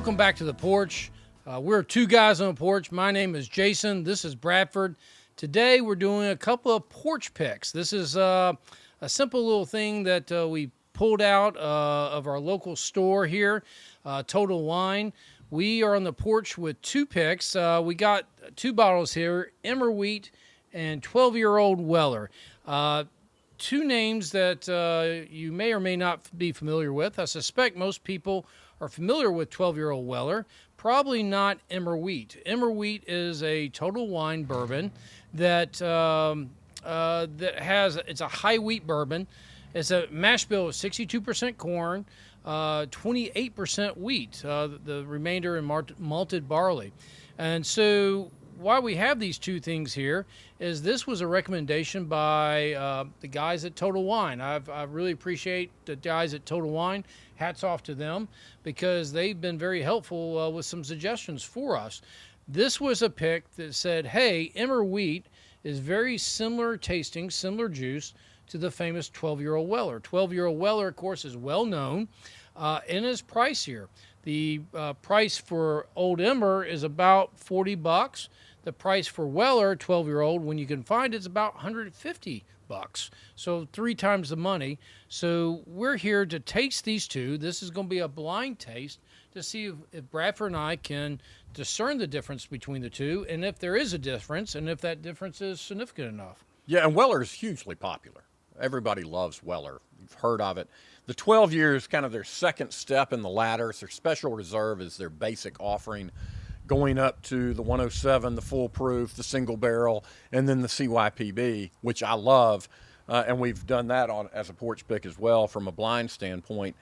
Welcome back to the porch. We're two guys on a porch. My name is Jason. This is Bradford. Today we're doing a couple of porch picks. This is a simple little thing that we pulled out of our local store here, Total Wine. We are on the porch with two picks. We got two bottles here, Emmer Wheat and 12-year-old Weller. Two names that you may or may not be familiar with. I suspect most people are familiar with 12-year-old Weller, probably not Emmer Wheat. Emmer Wheat is a Total Wine bourbon that it's a high wheat bourbon. It's a mash bill of 62% corn, 28% wheat, the remainder in malted barley. And so why we have these two things here is this was a recommendation by the guys at Total Wine. I really appreciate the guys at Total Wine. Hats off to them because they've been very helpful with some suggestions for us. This was a pick that said, hey, Emmer Wheat is very similar tasting, similar juice to the famous 12-year-old Weller. 12-year-old Weller, of course, is well known and is pricier. The price for Old Emmer is about $40. The price for Weller, 12-year-old, when you can find it, is about $150. So 3 times the money. So we're here to taste these two. This is going to be a blind taste to see if Bradford and I can discern the difference between the two, and if there is a difference, and if that difference is significant enough. Yeah, and Weller is hugely popular. Everybody loves Weller. You've heard of it. The 12 years, kind of their second step in the ladder. It's their special reserve is their basic offering, going up to the 107, the full proof, the single barrel, and then the CYPB, which I love. And we've done that as a porch pick as well from a blind standpoint.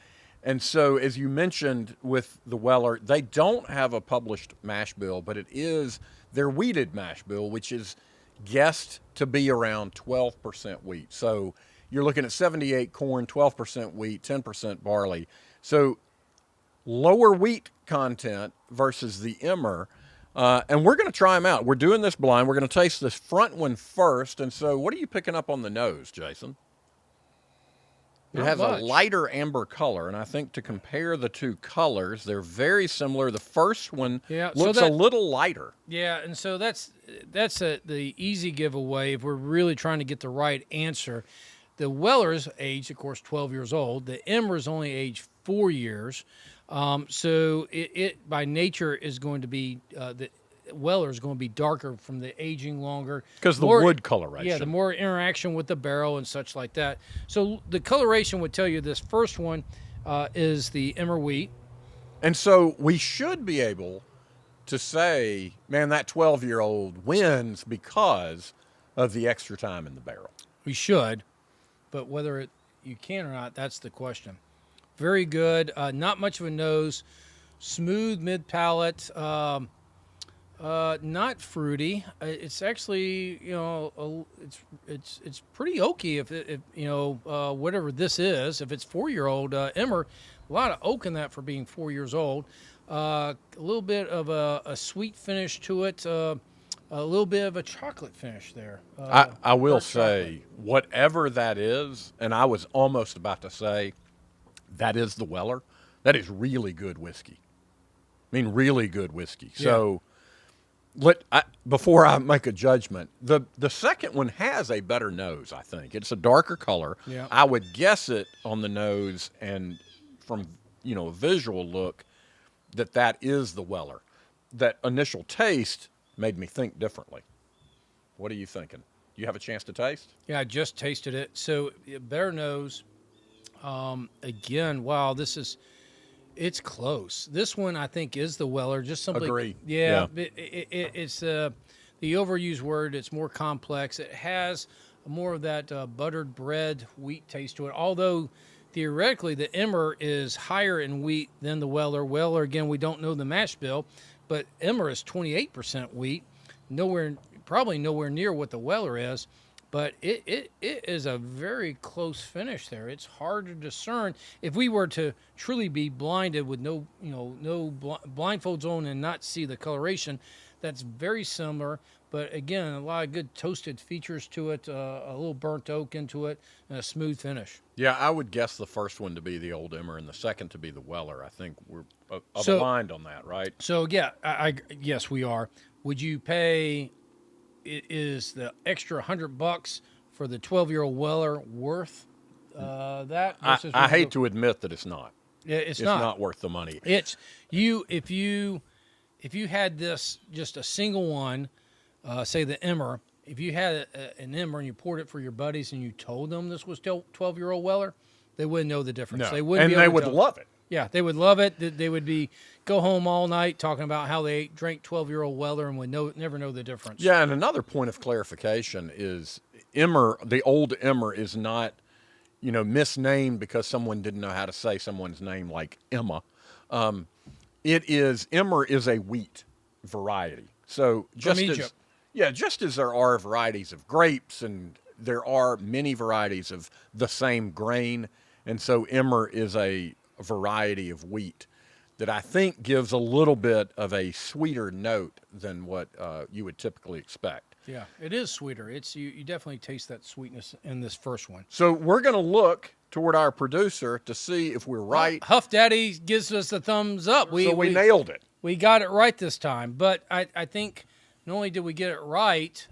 And so, as you mentioned with the Weller, they don't have a published mash bill, but it is their wheated mash bill, which is guessed to be around 12% wheat. So you're looking at 78 corn, 12% wheat, 10% barley. So lower wheat content versus the Emmer. And we're going to try them out. We're doing this blind. We're going to taste this front one first. And so what are you picking up on the nose, Jason? It has a lighter amber color, and I think to compare the two colors, they're very similar. The first one looks a little lighter. Yeah, and so that's the easy giveaway if we're really trying to get the right answer. The Weller's age, of course, 12 years old. The Emmer's only aged 4 years. So it by nature is going to be the Weller is going to be darker from the aging longer. Because the wood coloration. Yeah, the more interaction with the barrel and such like that. So the coloration would tell you this first one is the Emmer Wheat. And so we should be able to say, man, that 12-year-old wins because of the extra time in the barrel. We should, but whether you can or not, that's the question. Very good. Not much of a nose. Smooth mid-palate. Not fruity. It's actually, it's pretty oaky if whatever this is. If it's 4-year-old Emmer, a lot of oak in that for being 4 years old. A little bit of a sweet finish to it. A little bit of a chocolate finish there. I will say, whatever that is, and I was almost about to say, that is the Weller. That is really good whiskey. I mean, really good whiskey. Yeah. So before I make a judgment, the second one has a better nose, I think. It's a darker color. Yeah. I would guess it on the nose and from, a visual look that is the Weller. That initial taste made me think differently. What are you thinking? You have a chance to taste? Yeah, I just tasted it. So better nose. Again, wow, it's close. This one, I think, is the Weller. Just simply, agree. Yeah. It's the overused word. It's more complex. It has more of that buttered bread wheat taste to it. Although theoretically, the Emmer is higher in wheat than the Weller. Weller, again, we don't know the mash bill, but Emmer is 28% wheat. Probably nowhere near what the Weller is. but it is a very close finish there. It's hard to discern. If we were to truly be blinded with no blindfolds on and not see the coloration, that's very similar. But again, a lot of good toasted features to it, a little burnt oak into it, and a smooth finish. Yeah, I would guess the first one to be the Old Emmer and the second to be the Weller. I think we're So- aligned on that, right? So yeah, yes, we are. Would you pay? Is the extra $100 for the 12-year-old Weller worth that? I hate to admit that it's not. Yeah, It's not worth the money. It's you if you had this just a single one, say the Emmer. If you had an Emmer and you poured it for your buddies and you told them this was 12-year-old Weller, they wouldn't know the difference. No. They wouldn't. And be they able would to love it. Yeah, they would love it. They would go home all night talking about how they drank 12-year-old Weller and would never know the difference. Yeah, and another point of clarification is Emmer, the Old Emmer, is not, misnamed because someone didn't know how to say someone's name like Emma. Emmer is a wheat variety. So just From as Egypt. just as there are varieties of grapes and there are many varieties of the same grain, and so Emmer is a variety of wheat that I think gives a little bit of a sweeter note than what you would typically expect. Yeah, it is sweeter. It's you definitely taste that sweetness in this first one. So we're going to look toward our producer to see if we're right. Huff Daddy gives us a thumbs up. We nailed it. We got it right this time. But I think not only did we get it right,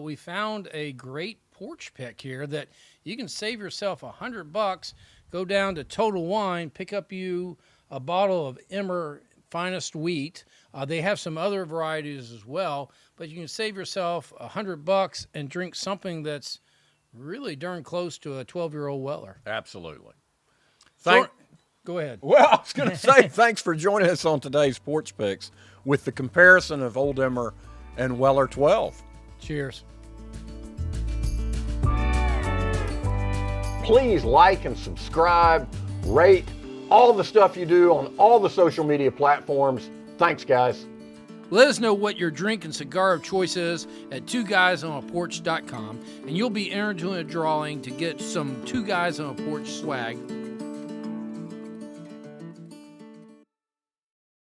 we found a great porch pick here that you can save yourself $100. Go down to Total Wine, pick up you a bottle of Emmer Finest Wheat. They have some other varieties as well, but you can save yourself $100 and drink something that's really darn close to a 12-year-old Weller. Absolutely. Go ahead. Well, I was going to say thanks for joining us on today's Porch Picks with the comparison of Old Emmer and Weller 12. Cheers. Please like and subscribe, rate, all the stuff you do on all the social media platforms. Thanks, guys. Let us know what your drink and cigar of choice is at TwoGuysOnAPorch.com, and you'll be entered into a drawing to get some Two Guys on a Porch swag